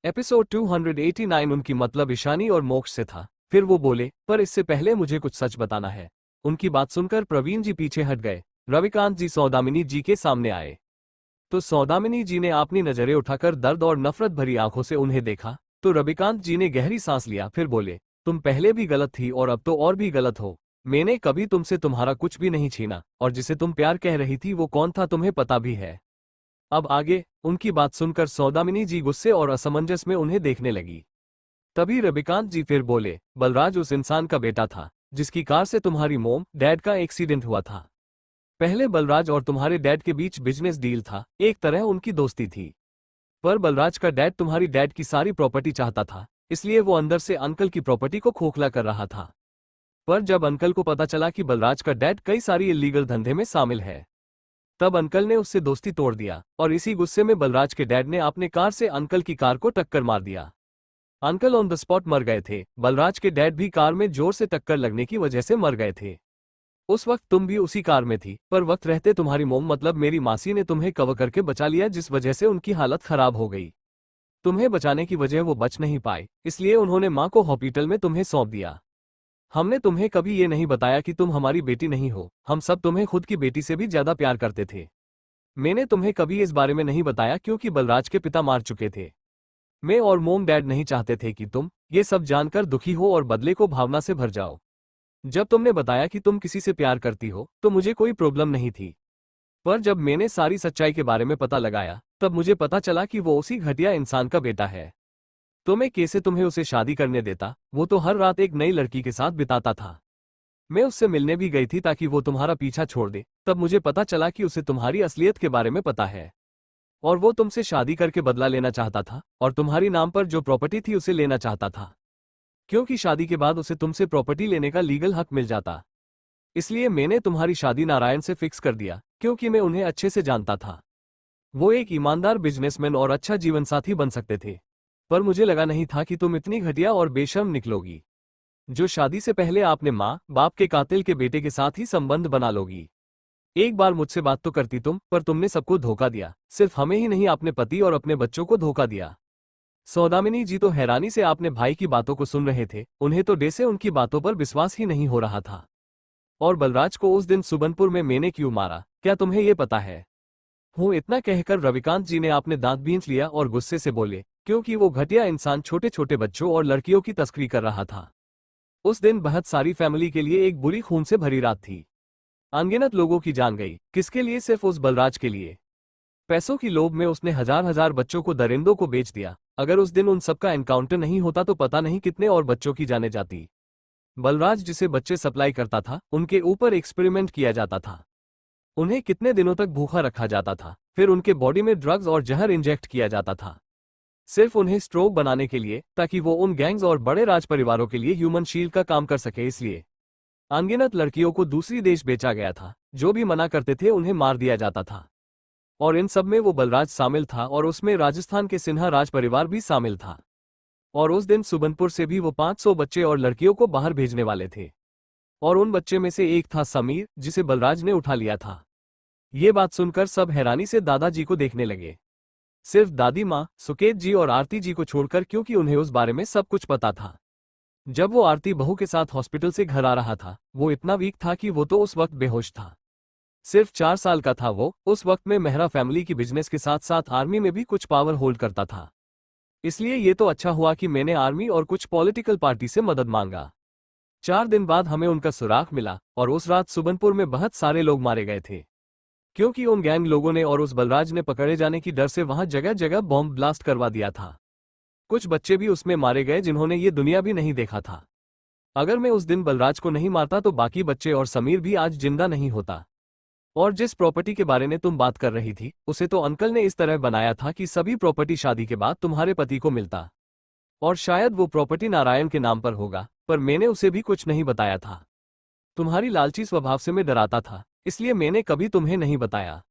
Episode 289 उनकी मतलब ईशानी और मोक्ष से था। फिर वो बोले, पर इससे पहले मुझे कुछ सच बताना है। उनकी बात सुनकर प्रवीण जी पीछे हट गए। रविकांत जी सौदामिनी जी के सामने आए तो सौदामिनी जी ने अपनी नजरें उठाकर दर्द और नफरत भरी आंखों से उन्हें देखा तो रविकांत जी ने गहरी सांस लिया, फिर बोले, तुम पहले भी गलत थी और अब तो और भी गलत हो। मैंने कभी तुमसे तुम्हारा कुछ भी नहीं छीना, और जिसे तुम प्यार कह रही थी वो कौन था तुम्हें पता भी है। अब आगे। उनकी बात सुनकर सौदामिनी जी गुस्से और असमंजस में उन्हें देखने लगी। तभी रविकांत जी फिर बोले, बलराज उस इंसान का बेटा था जिसकी कार से तुम्हारी मोम डैड का एक्सीडेंट हुआ था। पहले बलराज और तुम्हारे डैड के बीच बिजनेस डील था, एक तरह उनकी दोस्ती थी। पर बलराज का डैड तुम्हारी डैड की सारी प्रॉपर्टी चाहता था, इसलिए वो अंदर से अंकल की प्रॉपर्टी को खोखला कर रहा था। पर जब अंकल को पता चला कि बलराज का डैड कई सारी इलीगल धंधे में शामिल है, तब अंकल ने उससे दोस्ती तोड़ दिया और इसी गुस्से में बलराज के डैड ने अपने कार से अंकल की कार को टक्कर मार दिया। अंकल ऑन द स्पॉट मर गए थे। बलराज के डैड भी कार में जोर से टक्कर लगने की वजह से मर गए थे। उस वक्त तुम भी उसी कार में थी, पर वक्त रहते तुम्हारी मोम मतलब मेरी मासी ने तुम्हें कवर करके बचा लिया, जिस वजह से उनकी हालत खराब हो गई। तुम्हें बचाने की वजह वो बच नहीं पाए, इसलिए उन्होंने माँ को हॉस्पिटल में तुम्हें सौंप दिया। हमने तुम्हें कभी ये नहीं बताया कि तुम हमारी बेटी नहीं हो, हम सब तुम्हें खुद की बेटी से भी ज्यादा प्यार करते थे। मैंने तुम्हें कभी इस बारे में नहीं बताया क्योंकि बलराज के पिता मार चुके थे। मैं और मोम डैड नहीं चाहते थे कि तुम ये सब जानकर दुखी हो और बदले को भावना से भर जाओ। जब तुमने बताया कि तुम किसी से प्यार करती हो तो मुझे कोई प्रॉब्लम नहीं थी, पर जब मैंने सारी सच्चाई के बारे में पता लगाया तब मुझे पता चला कि वो उसी घटिया इंसान का बेटा है। तो मैं कैसे तुम्हें उसे शादी करने देता। वो तो हर रात एक नई लड़की के साथ बिताता था। मैं उससे मिलने भी गई थी ताकि वो तुम्हारा पीछा छोड़ दे। तब मुझे पता चला कि उसे तुम्हारी असलियत के बारे में पता है और वो तुमसे शादी करके बदला लेना चाहता था और तुम्हारी नाम पर जो प्रॉपर्टी थी उसे लेना चाहता था, क्योंकि शादी के बाद उसे तुमसे प्रॉपर्टी लेने का लीगल हक मिल जाता। इसलिए मैंने तुम्हारी शादी नारायण से फिक्स कर दिया, क्योंकि मैं उन्हें अच्छे से जानता था। वो एक ईमानदार बिजनेसमैन और अच्छा जीवनसाथी बन सकते थे, पर मुझे लगा नहीं था कि तुम इतनी घटिया और बेशर्म निकलोगी, जो शादी से पहले आपने माँ बाप के कातिल के बेटे के साथ ही संबंध बना लोगी। एक बार मुझसे बात तो करती तुम, पर तुमने सबको धोखा दिया। सिर्फ हमें ही नहीं, अपने पति और अपने बच्चों को धोखा दिया। सौदामिनी जी तो हैरानी से अपने भाई की बातों को सुन रहे थे। उन्हें तो जैसे उनकी बातों पर विश्वास ही नहीं हो रहा था। और बलराज को उस दिन सुबनपुर में मैंने क्यों मारा, क्या तुम्हें ये पता है? हूँ, इतना कहकर रविकांत जी ने अपने दांत बींच लिया और गुस्से से बोले, क्योंकि वो घटिया इंसान छोटे छोटे बच्चों और लड़कियों की तस्करी कर रहा था। उस दिन बहुत सारी फैमिली के लिए एक बुरी खून से भरी रात थी। अनगिनत लोगों की जान गई। किसके लिए? सिर्फ उस बलराज के लिए। पैसों की लोभ में उसने हजार हजार बच्चों को दरिंदों को बेच दिया। अगर उस दिन उन सबका एनकाउंटर नहीं होता तो पता नहीं कितने और बच्चों की जाने जाती। बलराज जिसे बच्चे सप्लाई करता था, उनके ऊपर एक्सपेरिमेंट किया जाता था। उन्हें कितने दिनों तक भूखा रखा जाता था, फिर उनके बॉडी में ड्रग्स और जहर इंजेक्ट किया जाता था, सिर्फ उन्हें स्ट्रोक बनाने के लिए, ताकि वो उन गैंग्स और बड़े राज परिवारों के लिए ह्यूमन शील्ड का काम कर सके। इसलिए अनगिनत लड़कियों को दूसरी देश बेचा गया था। जो भी मना करते थे उन्हें मार दिया जाता था। और इन सब में वो बलराज शामिल था, और उसमें राजस्थान के सिन्हा राज परिवार भी शामिल था। और उस दिन सुबनपुर से भी वो 500 बच्चे और लड़कियों को बाहर भेजने वाले थे। और उन बच्चे में से एक था समीर, जिसे बलराज ने उठा लिया था। ये बात सुनकर सब हैरानी से दादाजी को देखने लगे। सिर्फ दादी माँ सुकेत जी और आरती जी को छोड़कर, क्योंकि उन्हें उस बारे में सब कुछ पता था। जब वो आरती बहू के साथ हॉस्पिटल से घर आ रहा था, वो इतना वीक था कि वो तो उस वक्त बेहोश था। सिर्फ 4 साल का था वो। उस वक्त में मेहरा फैमिली की बिजनेस के साथ साथ आर्मी में भी कुछ पावर होल्ड करता था। इसलिए ये तो अच्छा हुआ कि मैंने आर्मी और कुछ पॉलिटिकल पार्टी से मदद मांगा। 4 दिन बाद हमें उनका सुराग मिला, और उस रात सुबनपुर में बहुत सारे लोग मारे गए थे, क्योंकि उन गैंग लोगों ने और उस बलराज ने पकड़े जाने की डर से वहां जगह जगह बॉम्ब ब्लास्ट करवा दिया था। कुछ बच्चे भी उसमें मारे गए जिन्होंने ये दुनिया भी नहीं देखा था। अगर मैं उस दिन बलराज को नहीं मारता तो बाकी बच्चे और समीर भी आज जिंदा नहीं होता। और जिस प्रॉपर्टी के बारे में तुम बात कर रही थी, उसे तो अंकल ने इस तरह बनाया था कि सभी प्रॉपर्टी शादी के बाद तुम्हारे पति को मिलता, और शायद वो प्रॉपर्टी नारायण के नाम पर होगा, पर मैंने उसे भी कुछ नहीं बताया था। तुम्हारी लालची स्वभाव से मैं डराता था, इसलिए मैंने कभी तुम्हें नहीं बताया।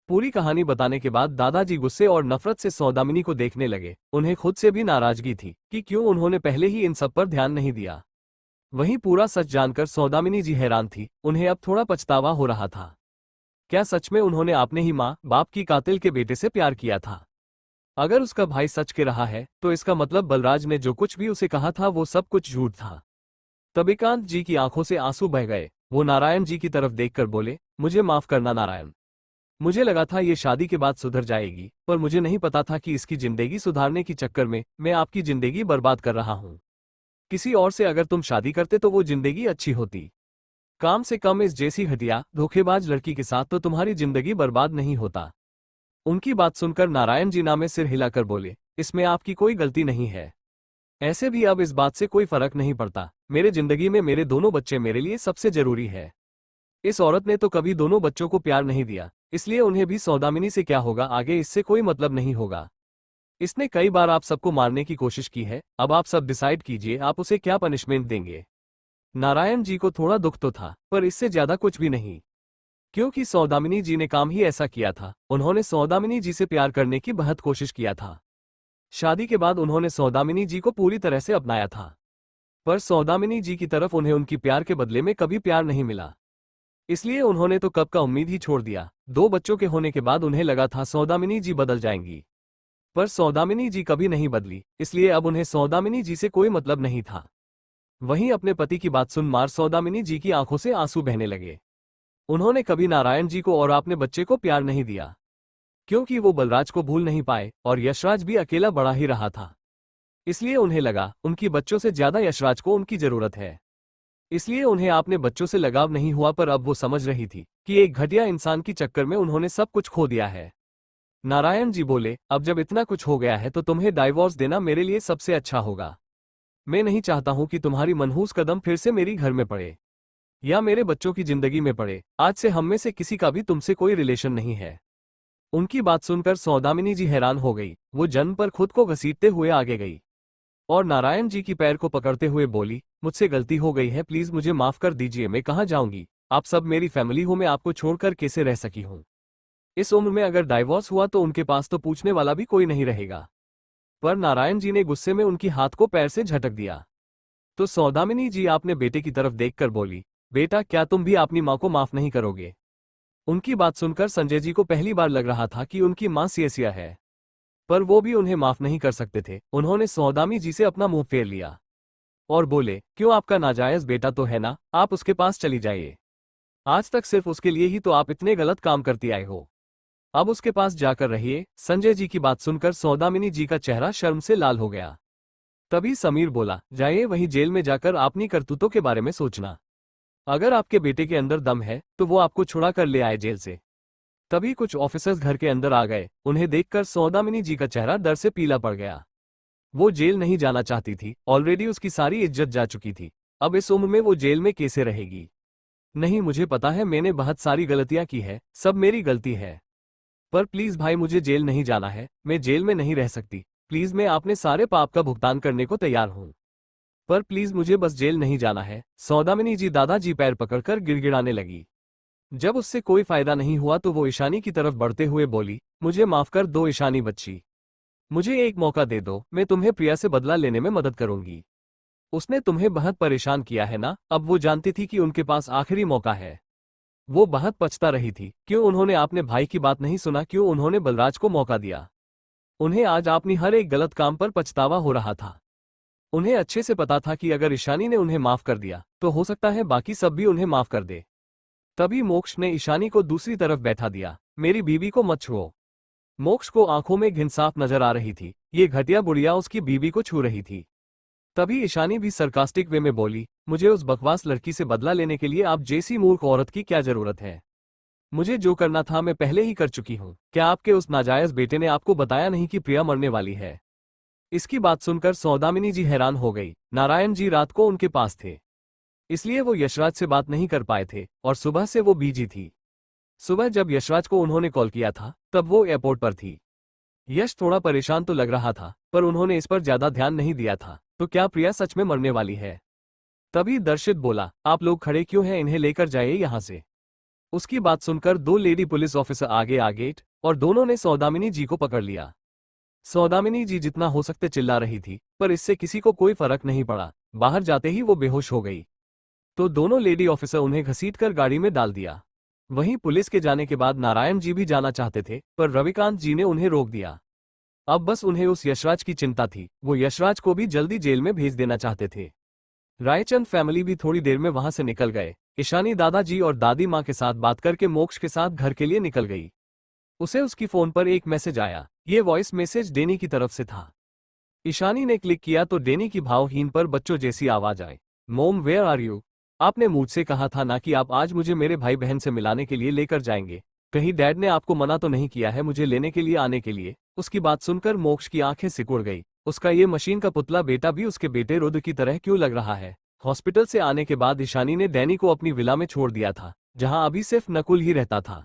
पूरी कहानी बताने के बाद दादाजी गुस्से और नफरत से सौदामिनी को देखने लगे। उन्हें खुद से भी नाराजगी थी कि क्यों उन्होंने पहले ही इन सब पर ध्यान नहीं दिया। वहीं पूरा सच जानकर सौदामिनी जी हैरान थी। उन्हें अब थोड़ा पछतावा हो रहा था। क्या सच में उन्होंने अपने ही माँ बाप की कातिल के बेटे से प्यार किया था? अगर उसका भाई सच कह रहा है तो इसका मतलब बलराज ने जो कुछ भी उसे कहा था वो सब कुछ झूठ था। तभी जी की आंखों से आंसू बह गए। वो नारायण जी की तरफ देखकर बोले, मुझे माफ करना नारायण। मुझे लगा था ये शादी के बाद सुधर जाएगी, पर मुझे नहीं पता था कि इसकी जिंदगी सुधारने के चक्कर में मैं आपकी जिंदगी बर्बाद कर रहा हूँ। किसी और से अगर तुम शादी करते तो वो जिंदगी अच्छी होती। काम से कम इस जैसी घटिया धोखेबाज लड़की के साथ तो तुम्हारी जिंदगी बर्बाद नहीं होता। उनकी बात सुनकर नारायण जी ना में सिर हिलाकर बोले, इसमें आपकी कोई गलती नहीं है। ऐसे भी अब इस बात से कोई फर्क नहीं पड़ता। मेरे जिंदगी में मेरे दोनों बच्चे मेरे लिए सबसे जरूरी है। इस औरत ने तो कभी दोनों बच्चों को प्यार नहीं दिया, इसलिए उन्हें भी सौदामिनी से क्या होगा आगे इससे कोई मतलब नहीं होगा। इसने कई बार आप सबको मारने की कोशिश की है, अब आप सब डिसाइड कीजिए आप उसे क्या पनिशमेंट देंगे। नारायण जी को थोड़ा दुख तो था, पर इससे ज्यादा कुछ भी नहीं, क्योंकि सौदामिनी जी ने काम ही ऐसा किया था। उन्होंने सौदामिनी जी से प्यार करने की बहुत कोशिश किया था। शादी के बाद उन्होंने सौदामिनी जी को पूरी तरह से अपनाया था, पर सौदामिनी जी की तरफ उन्हें उनकी प्यार के बदले में कभी प्यार नहीं मिला। इसलिए उन्होंने तो कब का उम्मीद ही छोड़ दिया। 2 बच्चों के होने के बाद उन्हें लगा था सौदामिनी जी बदल जाएंगी, पर सौदामिनी जी कभी नहीं बदली, इसलिए अब उन्हें सौदामिनी जी से कोई मतलब नहीं था। वहीं अपने पति की बात सुन मार सौदामिनी जी की आंखों से आंसू बहने लगे। उन्होंने कभी नारायण जी को और अपने बच्चे को प्यार नहीं दिया, क्योंकि वो बलराज को भूल नहीं पाए और यशराज भी अकेला बड़ा ही रहा था। इसलिए उन्हें लगा उनकी बच्चों से ज्यादा यशराज को उनकी जरूरत है। इसलिए उन्हें अपने बच्चों से लगाव नहीं हुआ, पर अब वो समझ रही थी कि एक घटिया इंसान की चक्कर में उन्होंने सब कुछ खो दिया है। नारायण जी बोले, अब जब इतना कुछ हो गया है तो तुम्हें डाइवोर्स देना मेरे लिए सबसे अच्छा होगा। मैं नहीं चाहता हूं कि तुम्हारी मनहूस कदम फिर से मेरी घर में पड़े या मेरे बच्चों की जिंदगी में पड़े। आज से हम में से किसी का भी तुमसे कोई रिलेशन नहीं है। उनकी बात सुनकर सौदामिनी जी हैरान हो गई। वो जन्म पर खुद को घसीटते हुए आगे गई और नारायण जी की पैर को पकड़ते हुए बोली, मुझसे गलती हो गई है, प्लीज मुझे माफ कर दीजिए। मैं कहाँ जाऊंगी, आप सब मेरी फैमिली हो, मैं आपको छोड़कर कैसे रह सकी हूँ। इस उम्र में अगर डाइवोर्स हुआ तो उनके पास तो पूछने वाला भी कोई नहीं रहेगा। पर नारायण जी ने गुस्से में उनकी हाथ को पैर से झटक दिया। तो सौदामिनी जी आपने बेटे की तरफ देखकर बोली, बेटा क्या तुम भी अपनी माँ को माफ नहीं करोगे। उनकी बात सुनकर संजय जी को पहली बार लग रहा था कि उनकी माँ सियसिया है, पर वो भी उन्हें माफ नहीं कर सकते थे। उन्होंने सौदामी जी से अपना मुंह फेर लिया और बोले, क्यों, आपका नाजायज बेटा तो है ना, आप उसके पास चली जाइए। आज तक सिर्फ उसके लिए ही तो आप इतने गलत काम करती आए हो, अब उसके पास जाकर रहिए। संजय जी की बात सुनकर सौदामिनी जी का चेहरा शर्म से लाल हो गया। तभी समीर बोला, जाइए वहीं जेल में जाकर अपनी करतूतों के बारे में सोचना। अगर आपके बेटे के अंदर दम है तो वो आपको छुड़ा कर ले आए जेल से। तभी कुछ ऑफिसर्स घर के अंदर आ गए। उन्हें देखकर सौदामिनी जी का चेहरा डर से पीला पड़ गया। वो जेल नहीं जाना चाहती थी, ऑलरेडी उसकी सारी इज्जत जा चुकी थी। अब इस उम्र में वो जेल में कैसे रहेगी। नहीं, मुझे पता है मैंने बहुत सारी गलतियां की है, सब मेरी गलती है, पर प्लीज भाई मुझे जेल नहीं जाना है, मैं जेल में नहीं रह सकती। प्लीज मैं अपने सारे पाप का भुगतान करने को तैयार हूँ, पर प्लीज मुझे बस जेल नहीं जाना है। सौदामिनी जी दादाजी पैर पकड़कर गिड़गिड़ाने लगी। जब उससे कोई फायदा नहीं हुआ तो वो ईशानी की तरफ बढ़ते हुए बोली, मुझे माफ कर दो ईशानी बच्ची, मुझे एक मौका दे दो, मैं तुम्हें प्रिया से बदला लेने में मदद करूंगी। उसने तुम्हें बहुत परेशान किया है ना। अब वो जानती थी कि उनके पास आखिरी मौका है। वो बहुत पछता रही थी, क्यों उन्होंने अपने भाई की बात नहीं सुना, क्यों उन्होंने बलराज को मौका दिया। उन्हें आज अपनी हर एक गलत काम पर पछतावा हो रहा था। उन्हें अच्छे से पता था कि अगर ईशानी ने उन्हें माफ कर दिया तो हो सकता है बाकी सब भी उन्हें माफ कर दे। तभी मोक्ष ने ईशानी को दूसरी तरफ बैठा दिया। मेरी बीवी को मत छुओ। मोक्ष को आंखों में घिन साफ नजर आ रही थी। ये घटिया बुढ़िया उसकी बीवी को छू रही थी। तभी ईशानी भी सरकास्टिक वे में बोली, मुझे उस बकवास लड़की से बदला लेने के लिए आप जैसी मूर्ख औरत की क्या जरूरत है। मुझे जो करना था मैं पहले ही कर चुकी हूँ। क्या आपके उस नाजायज बेटे ने आपको बताया नहीं कि प्रिया मरने वाली है। इसकी बात सुनकर सौदामिनी जी हैरान हो गई। नारायण जी रात को उनके पास थे, इसलिए वो यशराज से बात नहीं कर पाए थे और सुबह से वो बिजी थी। सुबह जब यशराज को उन्होंने कॉल किया था तब वो एयरपोर्ट पर थी। यश थोड़ा परेशान तो लग रहा था, पर उन्होंने इस पर ज्यादा ध्यान नहीं दिया था। तो क्या प्रिया सच में मरने वाली है। तभी दर्शित बोला, आप लोग खड़े क्यों हैं, इन्हें लेकर जाइए यहां से। उसकी बात सुनकर 2 लेडी पुलिस ऑफिसर आगे आ गए और दोनों ने सौदामिनी जी को पकड़ लिया। सौदामिनी जी जितना हो सकते चिल्ला रही थी, पर इससे किसी को कोई फर्क नहीं पड़ा। बाहर जाते ही वो बेहोश हो गई। तो दोनों लेडी ऑफिसर उन्हें घसीटकर गाड़ी में डाल दिया। वहीं पुलिस के जाने के बाद नारायण जी भी जाना चाहते थे, पर रविकांत जी ने उन्हें रोक दिया। अब बस उन्हें उस यशराज की चिंता थी। वो यशराज को भी जल्दी जेल में भेज देना चाहते थे। रायचंद फैमिली भी थोड़ी देर में वहां से निकल गए। ईशानी दादाजी और दादी माँ के साथ बात करके मोक्ष के साथ घर के लिए निकल गई। उसे उसकी फोन पर एक मैसेज आया। ये वॉइस मैसेज डेनी की तरफ से था। ईशानी ने क्लिक किया तो डेनी की भावहीन पर बच्चों जैसी आवाज आई। मोम वेयर आर यू? आपने मुझसे कहा था ना कि आप आज मुझे मेरे भाई बहन से मिलाने के लिए लेकर जाएंगे। कहीं डैड ने आपको मना तो नहीं किया है मुझे लेने के लिए आने के लिए? उसकी बात सुनकर मोक्ष की आंखें सिकुड़ गई। उसका ये मशीन का पुतला बेटा भी उसके बेटे रुद्र की तरह क्यों लग रहा है? हॉस्पिटल से आने के बाद ईशानी ने डैनी को अपनी विला में छोड़ दिया था, जहां अभी सिर्फ नकुल ही रहता था।